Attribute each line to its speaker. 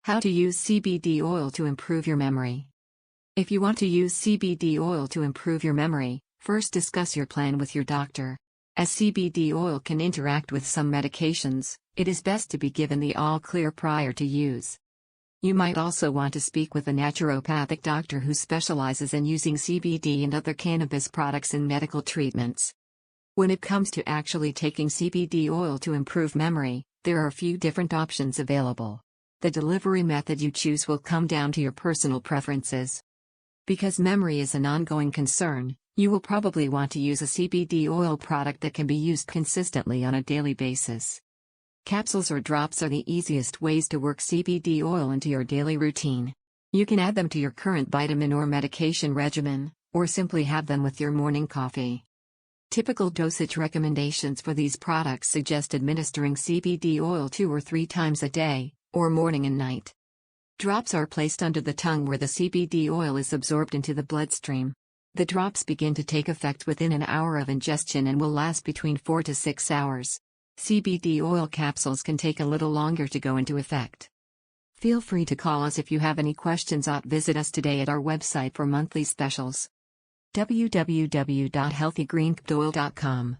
Speaker 1: How to use CBD oil to improve your memory. If you want to use CBD oil to improve your memory, first discuss your plan with your doctor. As CBD oil can interact with some medications, it is best to be given the all-clear prior to use. You might also want to speak with a naturopathic doctor who specializes in using CBD and other cannabis products in medical treatments. When it comes to actually taking CBD oil to improve memory, there are a few different options available. The delivery method you choose will come down to your personal preferences. Because memory is an ongoing concern, you will probably want to use a CBD oil product that can be used consistently on a daily basis. Capsules or drops are the easiest ways to work CBD oil into your daily routine. You can add them to your current vitamin or medication regimen, or simply have them with your morning coffee. Typical dosage recommendations for these products suggest administering CBD oil 2 or 3 times a day, or morning and night. Drops are placed under the tongue where the CBD oil is absorbed into the bloodstream. The drops begin to take effect within an hour of ingestion and will last between 4 to 6 hours. CBD oil capsules can take a little longer to go into effect. Feel free to call us if you have any questions or visit us today at our website for monthly specials. www.healthygreenoil.com